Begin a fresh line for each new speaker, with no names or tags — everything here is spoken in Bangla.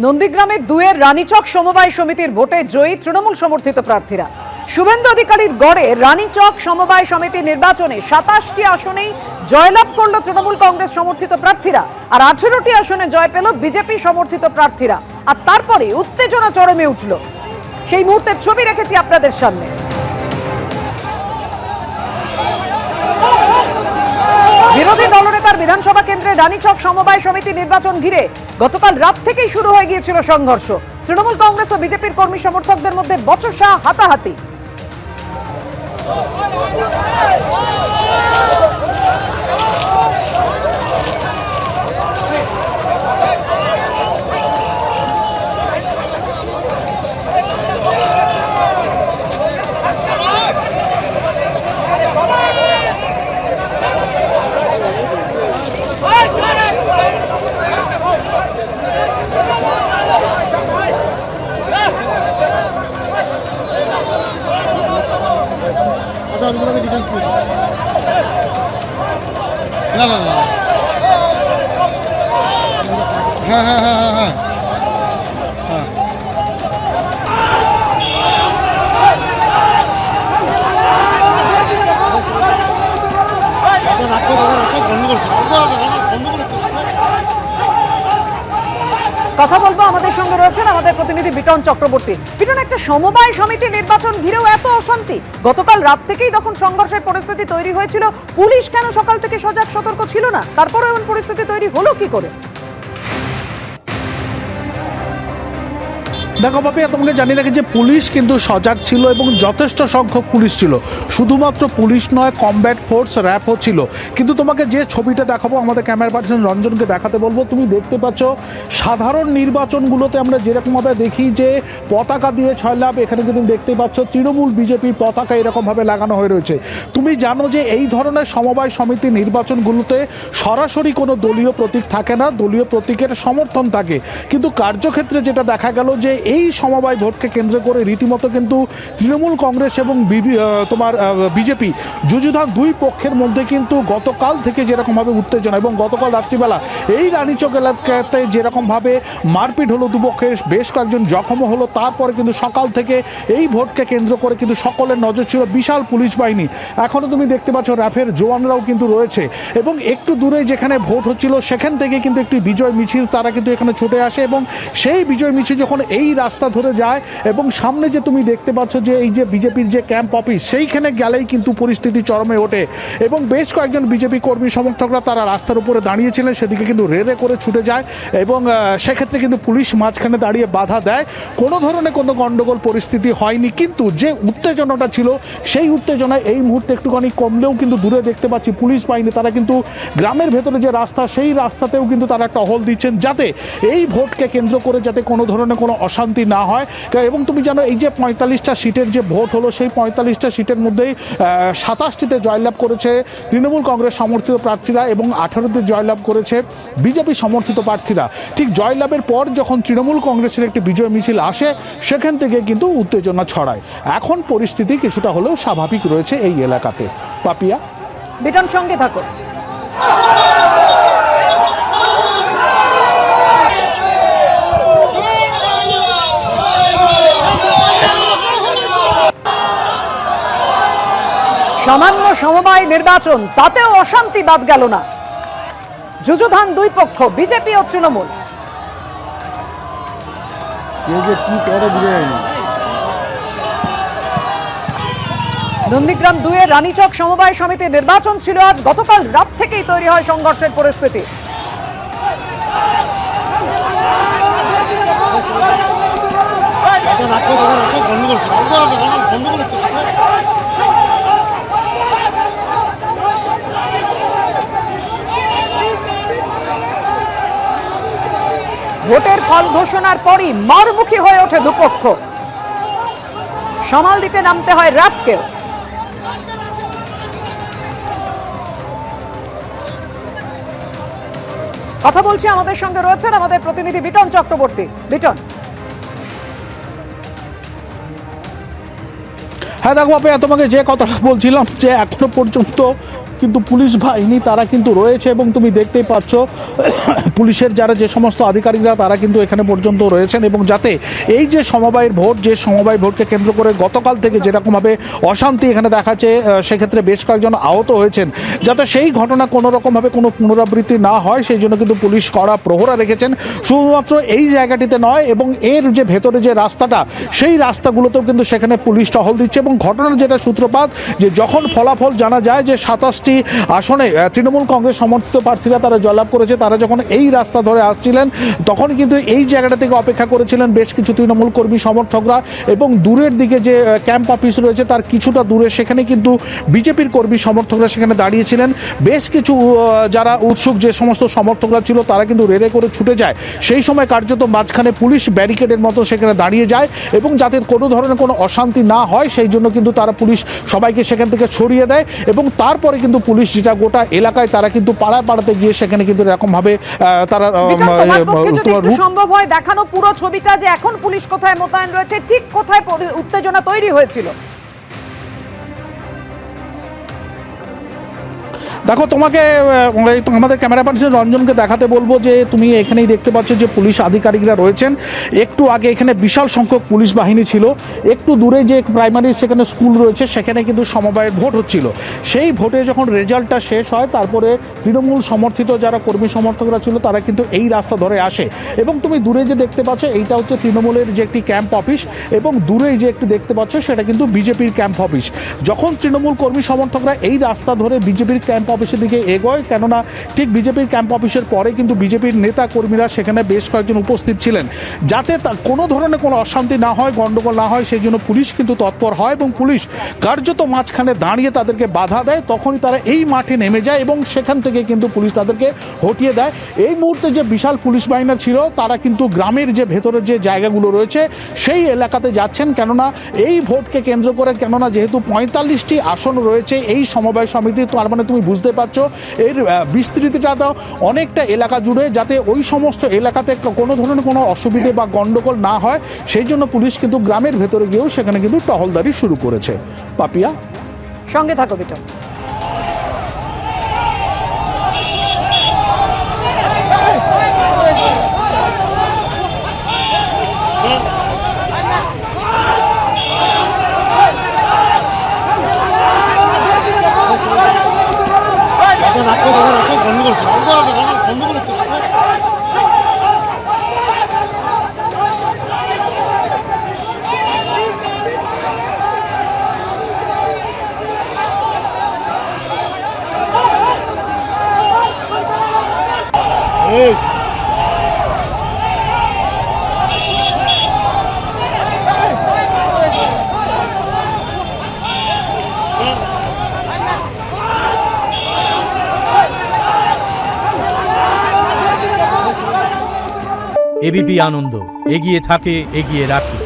নন্দীগ্রামে দুয়ের রানীচক সমবায় সমিতির ভোটে জয়ী তৃণমূল সমর্থিত প্রার্থীরা। শুভেন্দু অধিকারীর গড়ে রানীচক সমবায় সমিতি নির্বাচনে 27টি আসনেই জয়লাভ করল তৃণমূল কংগ্রেস সমর্থিত প্রার্থীরা, আর 18টি আসনে জয় পেল বিজেপি সমর্থিত প্রার্থীরা। আর তারপরে উত্তেজনা চরমে উঠল। সেই মুহূর্তের ছবি রেখেছি আপনাদের সামনে। বিরোধী দলনেতার বিধানসভা কেন্দ্রে রানীচক সমবায় সমিতি নির্বাচন ঘিরে গতকাল রাত থেকেই শুরু হয়ে গিয়েছিল সংঘর্ষ। তৃণমূল কংগ্রেস ও বিজেপির কর্মী সমর্থকদের মধ্যে বচসা, হাতাহাতি। কথা বলবো, আমাদের সঙ্গে রয়েছেন আমাদের প্রতিনিধি বিটন চক্রবর্তী। বিটন, একটা সমবায় সমিতি নির্বাচন ঘিরেও এত অশান্তি, গতকাল রাত থেকেই তখন সংঘর্ষের পরিস্থিতি তৈরি হয়েছিল, পুলিশ কেন সকাল থেকে সজাগ সতর্ক ছিল না? তারপরে এমন পরিস্থিতি তৈরি হলো কি করে?
দেখো বাপি, তোমাকে জানি রাখি যে পুলিশ কিন্তু সজাগ ছিল এবং যথেষ্ট সংখ্যক পুলিশ ছিল। শুধুমাত্র পুলিশ নয়, কমব্যাট ফোর্স, র্যাপও ছিল। কিন্তু তোমাকে যে ছবিটা দেখাবো, আমাদের ক্যামেরা পার্সন রঞ্জনকে দেখাতে বলবো। তুমি দেখতে পাচ্ছ সাধারণ নির্বাচনগুলোতে আমরা যেরকমভাবে দেখি যে পতাকা দিয়ে ছয়লাভ, এখানে কিন্তু দেখতে পাচ্ছ তৃণমূল বিজেপির পতাকা এরকমভাবে লাগানো হয়ে রয়েছে। তুমি জানো যে এই ধরনের সমবায় সমিতি নির্বাচনগুলোতে সরাসরি কোনো দলীয় প্রতীক থাকে না, দলীয় প্রতীকের সমর্থন থাকে। কিন্তু কার্যক্ষেত্রে যেটা দেখা গেল যে এই সমবায় ভোটকে কেন্দ্র করে রীতিমতো কিন্তু তৃণমূল কংগ্রেস এবং বিজেপি যুযুধান দুই পক্ষের মধ্যে কিন্তু গতকাল থেকে যেরকমভাবে উত্তেজনা, এবং গতকাল রাত্রিবেলা এই রানীচক এলাকাতে যেরকমভাবে মারপিট হলো, দুপক্ষের বেশ কয়েকজন জখমও হলো। তারপরে কিন্তু সকাল থেকে এই ভোটকে কেন্দ্র করে কিন্তু সকলের নজর ছিল বিশাল পুলিশ বাহিনী। এখনও তুমি দেখতে পাচ্ছ র্যাফের জওয়ানরাও কিন্তু রয়েছে, এবং একটু দূরে যেখানে ভোট হচ্ছিল সেখান থেকে কিন্তু একটি বিজয় মিছিল তারা কিন্তু এখানে ছুটে আসে, এবং সেই বিজয় মিছিল যখন এই রাস্তা ধরে যায় এবং সামনে যে তুমি দেখতে পাচ্ছ যে এই যে বিজেপির যে ক্যাম্প অফিস, সেইখানে গেলেই কিন্তু পরিস্থিতি চরমে ওঠে, এবং বেশ কয়েকজন বিজেপি কর্মী সমর্থকরা তারা রাস্তার উপরে দাঁড়িয়েছিলেন, সেদিকে কিন্তু রেদে করে ছুটে যায়, এবং সেক্ষেত্রে কিন্তু পুলিশ মাঝখানে দাঁড়িয়ে বাধা দেয়। কোনো ধরনের কোনো গণ্ডগোল পরিস্থিতি হয়নি, কিন্তু যে উত্তেজনাটা ছিল সেই উত্তেজনায় এই মুহূর্তে একটুখানি কমলেও কিন্তু দূরে দেখতে পাচ্ছি পুলিশ বাহিনী তারা কিন্তু গ্রামের ভেতরে যে রাস্তা, সেই রাস্তাতেও কিন্তু তারা টহল দিচ্ছেন, যাতে এই ভোটকে কেন্দ্র করে যাতে কোনো ধরনের কোনো অশান্তি না হয়। এবং তুমি জানো এই যে 45টা সিটের যে ভোট হলো, সেই 45টা সিটের মধ্যেই 27টিতে জয়লাভ করেছে তৃণমূল কংগ্রেস সমর্থিত প্রার্থীরা এবং 18তে জয়লাভ করেছে বিজেপি সমর্থিত প্রার্থীরা। ঠিক জয়লাভের পর যখন তৃণমূল কংগ্রেসের একটি বিজয় মিছিল আসে, সেখান থেকে কিন্তু উত্তেজনা ছড়ায়। এখন পরিস্থিতি কিছুটা হলেও স্বাভাবিক রয়েছে এই এলাকাতে। পাপিয়া,
বিটন সঙ্গে থাকো। সামান্য সমবায় নির্বাচন, তাতেও অশান্তি বাদ গেল না। যুযুধান দুই পক্ষ, বিজেপি ও তৃণমূল। নন্দীগ্রাম দুয়ের রানীচক সমবায় সমিতির নির্বাচন ছিল আজ। গতকাল রাত থেকেই তৈরি হয় সংঘর্ষের পরিস্থিতি। ভোটের ফল ঘোষণার পরই মারমুখী হয়ে ওঠে দুপক্ষ। সামাল দিতে নামতে হয় র্যাফকেও। কথা বলছি, আমাদের সঙ্গে রয়েছেন আমাদের প্রতিনিধি বিটন চক্রবর্তী। বিটন,
হ্যাঁ দেখো বাপে, তোমাকে যে কথাটা বলছিলাম যে এখনো পর্যন্ত কিন্তু পুলিশ বাহিনী তারা কিন্তু রয়েছে এবং তুমি দেখতেই পাচ্ছ পুলিশের যারা যে সমস্ত আধিকারিকরা তারা কিন্তু এখানে পর্যন্ত রয়েছেন এবং যাতে এই যে সমবায়ের ভোট, যে সমবায় ভোটকে কেন্দ্র করে গতকাল থেকে যেরকমভাবে অশান্তি এখানে দেখাচ্ছে, সেক্ষেত্রে বেশ কয়েকজন আহত হয়েছেন, যাতে সেই ঘটনা কোনো রকমভাবে কোনো পুনরাবৃত্তি না হয় সেই জন্য কিন্তু পুলিশ কড়া প্রহরা রেখেছেন। শুধুমাত্র এই জায়গাটিতে নয়, এবং এর যে ভেতরে যে রাস্তাটা, সেই রাস্তাগুলোতেও কিন্তু সেখানে পুলিশ টহল দিচ্ছে। এবং ঘটনার যেটা সূত্রপাত, যে যখন ফলাফল জানা যায় যে 27টি আসনে তৃণমূল কংগ্রেস সমর্থিত প্রার্থীরা তারা জয়লাভ করেছে, তারা যখন এই রাস্তা ধরে আসছিলেন তখন কিন্তু এই জায়গাটা থেকে অপেক্ষা করেছিলেন বেশ কিছু তৃণমূল কর্মী সমর্থকরা, এবং দূরের দিকে যে ক্যাম্প অফিস রয়েছে তার কিছুটা দূরে সেখানে কিন্তু বিজেপির কর্মী সমর্থকরা সেখানে দাঁড়িয়েছিলেন। বেশ কিছু যারা উৎসুক যে সমস্ত সমর্থকরা ছিল তারা কিন্তু রেলে করে ছুটে যায়। সেই সময় কার্যত মাঝখানে পুলিশ ব্যারিকেডের মতো সেখানে দাঁড়িয়ে যায়, এবং যাতে কোনো ধরনের কোনো অশান্তি না হয় সেই জন্য কিন্তু তারা পুলিশ সবাইকে সেখান থেকে ছড়িয়ে দেয়। এবং তারপরে কিন্তু পুলিশ যেটা গোটা এলাকায় তারা কিন্তু পাড়ায় পাড়াতে গিয়ে সেখানে কিন্তু এরকমভাবে তারা
তোমার পক্ষে যদি একটু সম্ভব হয় দেখানো পুরো ছবিটা, যে এখন পুলিশ কোথায় মোতায়েন রয়েছে, ঠিক কোথায় উত্তেজনা তৈরি হয়েছিল।
দেখো, তোমাকে আমাদের ক্যামেরা পার্সন রঞ্জনকে দেখাতে বলবো যে তুমি এখানেই দেখতে পাচ্ছ যে পুলিশ আধিকারিকরা রয়েছেন। একটু আগে এখানে বিশাল সংখ্যক পুলিশ বাহিনী ছিল। একটু দূরে যে প্রাইমারি সেখানে স্কুল রয়েছে সেখানে কিন্তু সমবায়ের ভোট হচ্ছিল। সেই ভোটে যখন রেজাল্টটা শেষ হয় তারপরে তৃণমূল সমর্থিত যারা কর্মী সমর্থকরা ছিল তারা কিন্তু এই রাস্তা ধরে আসে, এবং তুমি দূরে যে দেখতে পাচ্ছ এইটা হচ্ছে তৃণমূলের যে একটি ক্যাম্প অফিস, এবং দূরেই যে একটি দেখতে পাচ্ছ সেটা কিন্তু বিজেপির ক্যাম্প অফিস। যখন তৃণমূল কর্মী সমর্থকরা এই রাস্তা ধরে বিজেপির ক্যাম্প অফিসের দিকে এগোয়, কেননা ঠিক বিজেপির ক্যাম্প অফিসের পরে কিন্তু বিজেপির নেতা কর্মীরা সেখানে বেশ কয়েকজন উপস্থিত ছিলেন, যাতে কোনো ধরনের কোনো অশান্তি না হয়, গণ্ডগোল না হয় সেই জন্য পুলিশ কিন্তু তৎপর হয়, এবং পুলিশ কার্যত মাঝখানে দাঁড়িয়ে তাদেরকে বাধা দেয়। তখনই তারা এই মাঠে নেমে যায় এবং সেখান থেকে কিন্তু পুলিশ তাদেরকে হটিয়ে দেয়। এই মুহূর্তে যে বিশাল পুলিশ বাহিনী ছিল তারা কিন্তু গ্রামের যে ভেতরের যে জায়গাগুলো রয়েছে সেই এলাকাতে যাচ্ছেন, কেননা এই ভোটকে কেন্দ্র করে, কেননা যেহেতু 45টি আসন রয়েছে এই সমবায় সমিতি, তার মানে তুমি বুঝতে পারছো এর বিস্তৃতিটা তো অনেকটা এলাকা জুড়ে, যাতে ওই সমস্ত এলাকাতে কোনো ধরনের কোনো অসুবিধে বা গণ্ডগোল না হয় সেই জন্য পুলিশ কিন্তু গ্রামের ভেতরে গিয়েও সেখানে কিন্তু টহলদারি শুরু করেছে। পাপিয়া,
সঙ্গে থাকো বিটন।
এবিপি আনন্দ, এগিয়ে থাকে, এগিয়ে রাখে।